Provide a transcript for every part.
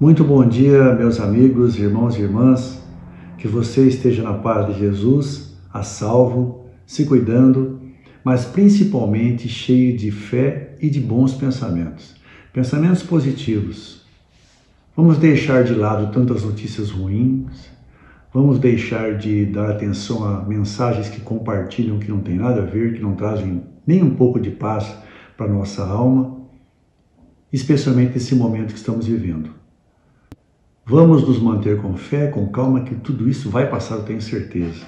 Muito bom dia, meus amigos, irmãos e irmãs. Que você esteja na paz de Jesus, a salvo, se cuidando, mas principalmente cheio de fé e de bons pensamentos. Pensamentos positivos. Vamos deixar de lado tantas notícias ruins. Vamos deixar de dar atenção a mensagens que compartilham que não tem nada a ver, que não trazem nem um pouco de paz para a nossa alma, especialmente nesse momento que estamos vivendo. Vamos nos manter com fé, com calma, que tudo isso vai passar, eu tenho certeza.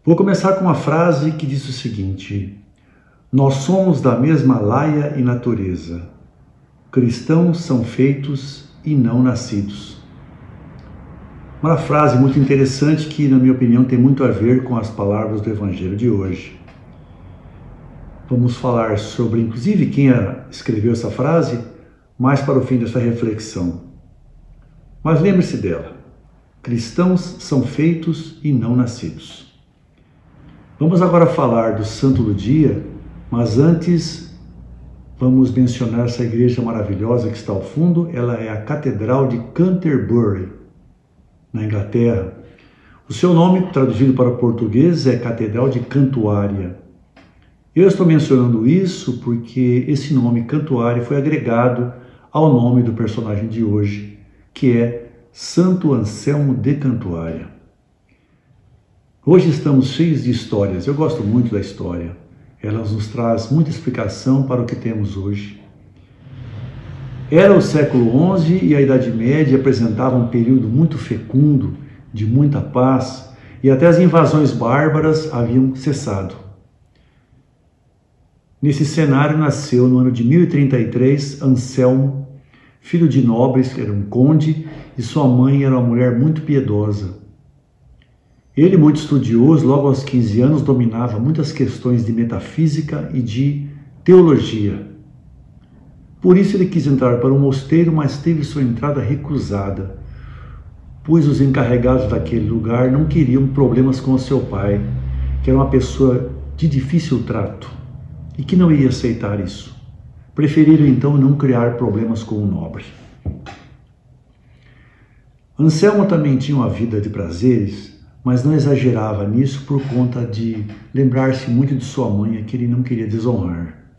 Vou começar com uma frase que diz o seguinte: nós somos da mesma laia e natureza. Cristãos são feitos e não nascidos. Uma frase muito interessante que, na minha opinião, tem muito a ver com as palavras do Evangelho de hoje. Vamos falar sobre, inclusive, quem escreveu essa frase, mais para o fim dessa reflexão. Mas lembre-se dela: cristãos são feitos e não nascidos. Vamos agora falar do santo do dia, mas antes vamos mencionar essa igreja maravilhosa que está ao fundo. Ela é a Catedral de Canterbury, na Inglaterra. O seu nome, traduzido para o português, é Catedral de Cantuária. Eu estou mencionando isso porque esse nome, Cantuária, foi agregado ao nome do personagem de hoje, que é Santo Anselmo de Cantuária. Hoje estamos cheios de histórias. Eu gosto muito da história. Ela nos traz muita explicação para o que temos hoje. Era o século XI e a Idade Média apresentava um período muito fecundo, de muita paz, e até as invasões bárbaras haviam cessado. Nesse cenário nasceu, no ano de 1033, Anselmo, filho de nobres, que era um conde, e sua mãe era uma mulher muito piedosa. Ele, muito estudioso, logo aos 15 anos, dominava muitas questões de metafísica e de teologia. Por isso ele quis entrar para um mosteiro, mas teve sua entrada recusada, pois os encarregados daquele lugar não queriam problemas com o seu pai, que era uma pessoa de difícil trato, e que não ia aceitar isso. Preferiram então não criar problemas com o nobre. Anselmo também tinha uma vida de prazeres, mas não exagerava nisso por conta de lembrar-se muito de sua mãe, que ele não queria desonrar.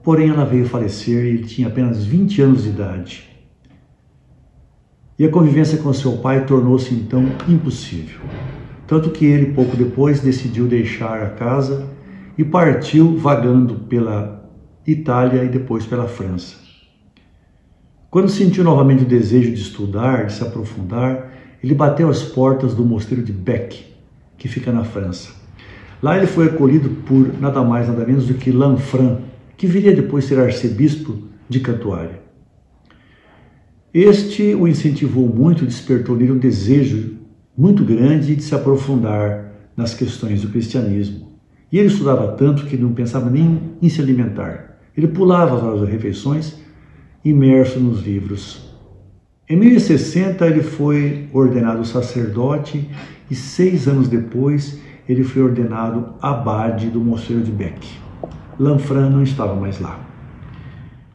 Porém, ela veio falecer e ele tinha apenas 20 anos de idade. E a convivência com seu pai tornou-se então impossível. Tanto que ele, pouco depois, decidiu deixar a casa e partiu vagando pela Itália e depois pela França. Quando sentiu novamente o desejo de estudar, de se aprofundar, ele bateu às portas do mosteiro de Bec, que fica na França. Lá ele foi acolhido por nada mais nada menos do que Lanfran, que viria depois ser arcebispo de Cantuária. Este o incentivou muito, despertou nele um desejo muito grande de se aprofundar nas questões do cristianismo. E ele estudava tanto que não pensava nem em se alimentar. Ele pulava as horas das refeições, imerso nos livros. Em 1060 ele foi ordenado sacerdote e 6 anos depois ele foi ordenado abade do mosteiro de Bec. Lanfran não estava mais lá.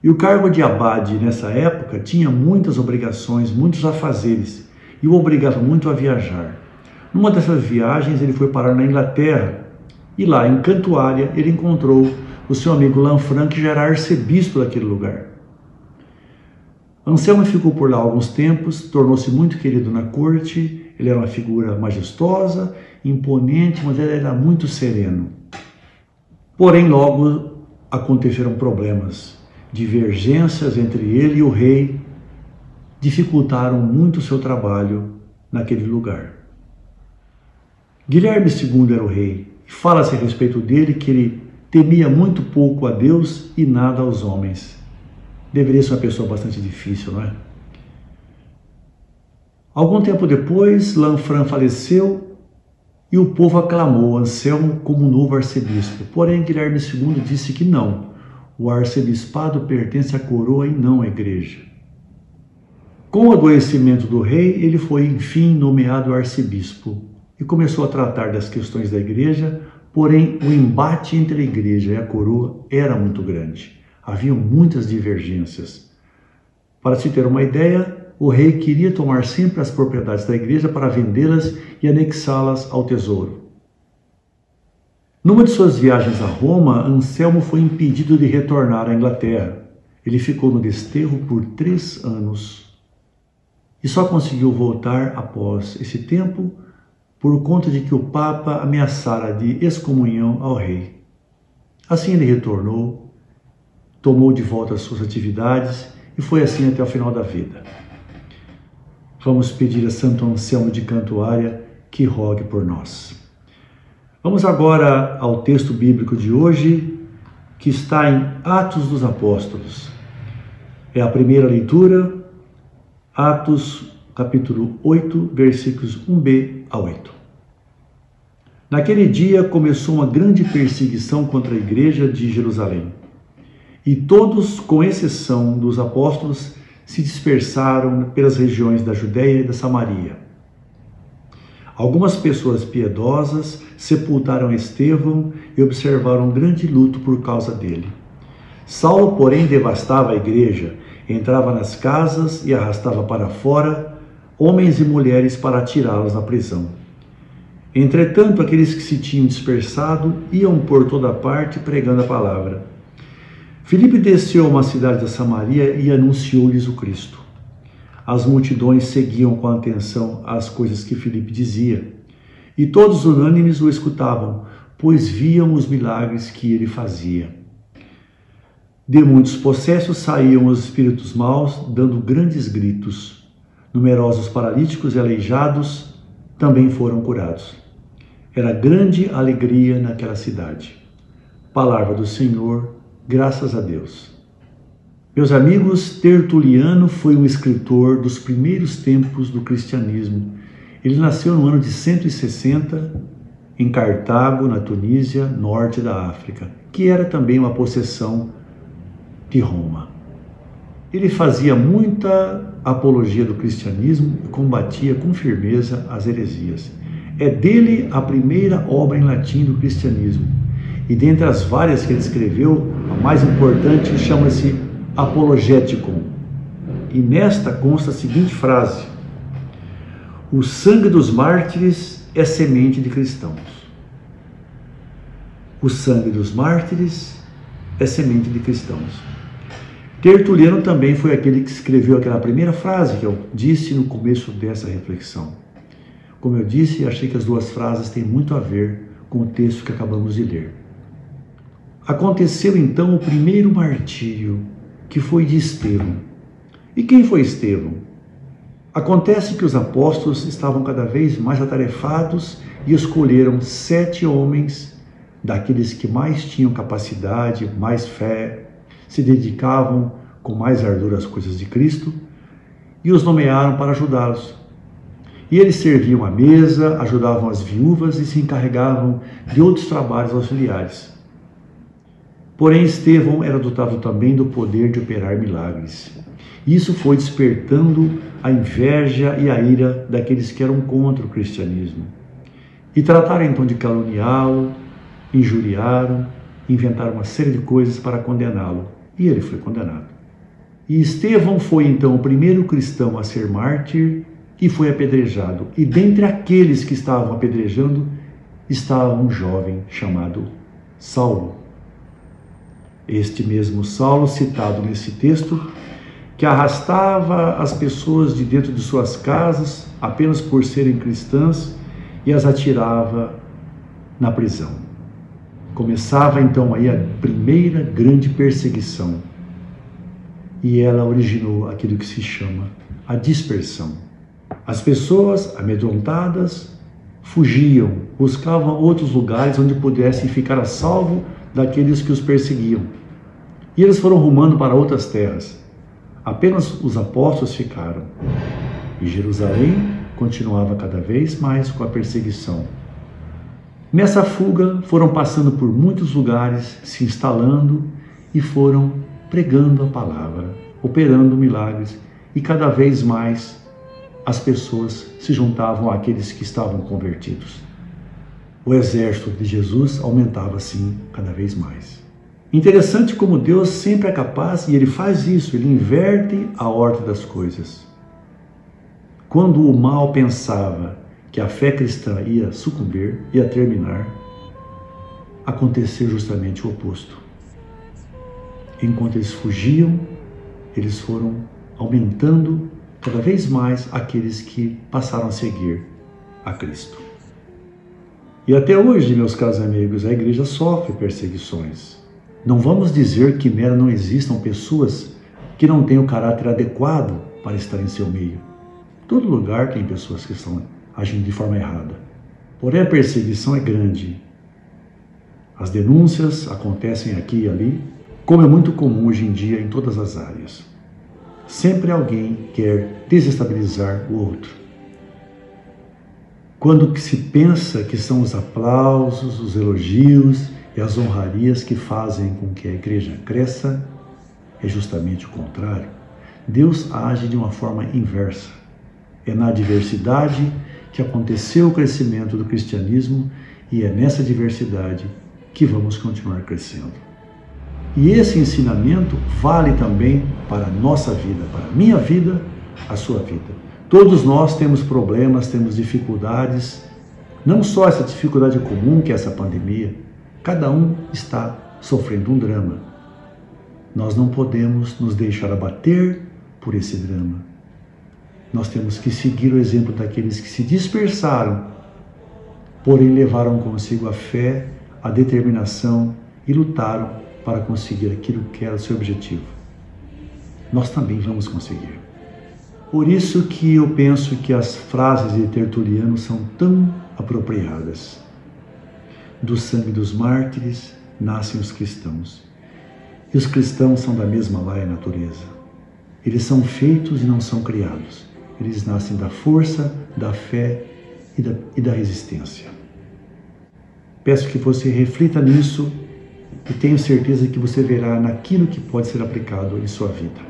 E o cargo de abade nessa época tinha muitas obrigações, muitos afazeres, e o obrigava muito a viajar. Numa dessas viagens ele foi parar na Inglaterra, e lá em Cantuária ele encontrou o seu amigo Lanfran, que já era arcebispo daquele lugar. Anselmo ficou por lá alguns tempos, tornou-se muito querido na corte. Ele era uma figura majestosa, imponente, mas ele era muito sereno. Porém, logo aconteceram problemas, divergências entre ele e o rei, dificultaram muito o seu trabalho naquele lugar. Guilherme II era o rei, e fala-se a respeito dele que ele temia muito pouco a Deus e nada aos homens. Deveria ser uma pessoa bastante difícil, não é? Algum tempo depois, Lanfran faleceu e o povo aclamou Anselmo como novo arcebispo. Porém, Guilherme II disse que não. O arcebispado pertence à coroa e não à igreja. Com o adoecimento do rei, ele foi, enfim, nomeado arcebispo e começou a tratar das questões da igreja. Porém, o embate entre a igreja e a coroa era muito grande. Havia muitas divergências. Para se ter uma ideia, o rei queria tomar sempre as propriedades da igreja para vendê-las e anexá-las ao tesouro. Numa de suas viagens a Roma, Anselmo foi impedido de retornar à Inglaterra. Ele ficou no desterro por 3 anos e só conseguiu voltar após esse tempo por conta de que o Papa ameaçara de excomunhão ao rei. Assim ele retornou, tomou de volta as suas atividades e foi assim até o final da vida. Vamos pedir a Santo Anselmo de Cantuária que rogue por nós. Vamos agora ao texto bíblico de hoje, que está em Atos dos Apóstolos. É a primeira leitura, Atos capítulo 8, versículos 1b a 8. Naquele dia começou uma grande perseguição contra a igreja de Jerusalém. E todos, com exceção dos apóstolos, se dispersaram pelas regiões da Judéia e da Samaria. Algumas pessoas piedosas sepultaram Estevão e observaram um grande luto por causa dele. Saulo, porém, devastava a igreja, entrava nas casas e arrastava para fora homens e mulheres para atirá-los na prisão. Entretanto, aqueles que se tinham dispersado iam por toda parte pregando a palavra. Filipe desceu a uma cidade da Samaria e anunciou-lhes o Cristo. As multidões seguiam com atenção as coisas que Filipe dizia, e todos unânimes o escutavam, pois viam os milagres que ele fazia. De muitos possessos saíam os espíritos maus, dando grandes gritos. Numerosos paralíticos e aleijados também foram curados. Era grande alegria naquela cidade. Palavra do Senhor, graças a Deus. Meus amigos, Tertuliano foi um escritor dos primeiros tempos do cristianismo. Ele nasceu no ano de 160 em Cartago, na Tunísia, norte da África, que era também uma possessão de Roma. Ele fazia muita apologia do cristianismo e combatia com firmeza as heresias. É dele a primeira obra em latim do cristianismo. E dentre as várias que ele escreveu, a mais importante chama-se Apologeticum. E nesta consta a seguinte frase: o sangue dos mártires é semente de cristãos. O sangue dos mártires é semente de cristãos. Tertuliano também foi aquele que escreveu aquela primeira frase que eu disse no começo dessa reflexão. Como eu disse, achei que as duas frases têm muito a ver com o texto que acabamos de ler. Aconteceu então o primeiro martírio, que foi de Estevão. E quem foi Estevão? Acontece que os apóstolos estavam cada vez mais atarefados e escolheram 7 homens, daqueles que mais tinham capacidade, mais fé, se dedicavam com mais ardor às coisas de Cristo, e os nomearam para ajudá-los. E eles serviam à mesa, ajudavam as viúvas e se encarregavam de outros trabalhos auxiliares. Porém, Estevão era dotado também do poder de operar milagres. Isso foi despertando a inveja e a ira daqueles que eram contra o cristianismo. E trataram então de caluniá-lo, injuriaram, inventaram uma série de coisas para condená-lo. E ele foi condenado. E Estevão foi então o primeiro cristão a ser mártir e foi apedrejado. E dentre aqueles que estavam apedrejando, estava um jovem chamado Saulo. Este mesmo Saulo, citado nesse texto, que arrastava as pessoas de dentro de suas casas apenas por serem cristãs e as atirava na prisão. Começava então aí a primeira grande perseguição e ela originou aquilo que se chama a dispersão. As pessoas amedrontadas fugiam, buscavam outros lugares onde pudessem ficar a salvo daqueles que os perseguiam. E eles foram rumando para outras terras. Apenas os apóstolos ficaram. E Jerusalém continuava cada vez mais com a perseguição. Nessa fuga, foram passando por muitos lugares, se instalando e foram pregando a palavra, operando milagres, e cada vez mais as pessoas se juntavam àqueles que estavam convertidos. O exército de Jesus aumentava assim cada vez mais. Interessante como Deus sempre é capaz, e Ele faz isso, Ele inverte a ordem das coisas. Quando o mal pensava que a fé cristã ia sucumbir, ia terminar, aconteceu justamente o oposto. Enquanto eles fugiam, eles foram aumentando cada vez mais aqueles que passaram a seguir a Cristo. E até hoje, meus caros amigos, a igreja sofre perseguições. Não vamos dizer que nela não existam pessoas que não têm o caráter adequado para estar em seu meio. Todo lugar tem pessoas que estão agindo de forma errada. Porém, a perseguição é grande. As denúncias acontecem aqui e ali, como é muito comum hoje em dia em todas as áreas. Sempre alguém quer desestabilizar o outro. Quando se pensa que são os aplausos, os elogios e as honrarias que fazem com que a igreja cresça, é justamente o contrário. Deus age de uma forma inversa. É na adversidade que aconteceu o crescimento do cristianismo e é nessa diversidade que vamos continuar crescendo. E esse ensinamento vale também para a nossa vida, para a minha vida, a sua vida. Todos nós temos problemas, temos dificuldades, não só essa dificuldade comum que é essa pandemia, cada um está sofrendo um drama. Nós não podemos nos deixar abater por esse drama. Nós temos que seguir o exemplo daqueles que se dispersaram, porém levaram consigo a fé, a determinação e lutaram para conseguir aquilo que era o seu objetivo. Nós também vamos conseguir. Por isso que eu penso que as frases de Tertuliano são tão apropriadas. Do sangue dos mártires nascem os cristãos. E os cristãos são da mesma laia natureza. Eles são feitos e não são criados. Eles nascem da força, da fé e da resistência. Peço que você reflita nisso e tenho certeza que você verá naquilo que pode ser aplicado em sua vida.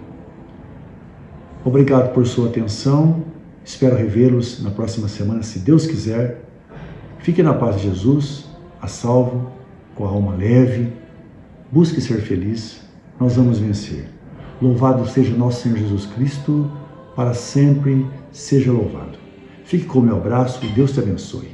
Obrigado por sua atenção. Espero revê-los na próxima semana, se Deus quiser. Fique na paz de Jesus, a salvo, com a alma leve. Busque ser feliz. Nós vamos vencer. Louvado seja nosso Senhor Jesus Cristo, para sempre seja louvado. Fique com o meu abraço e Deus te abençoe.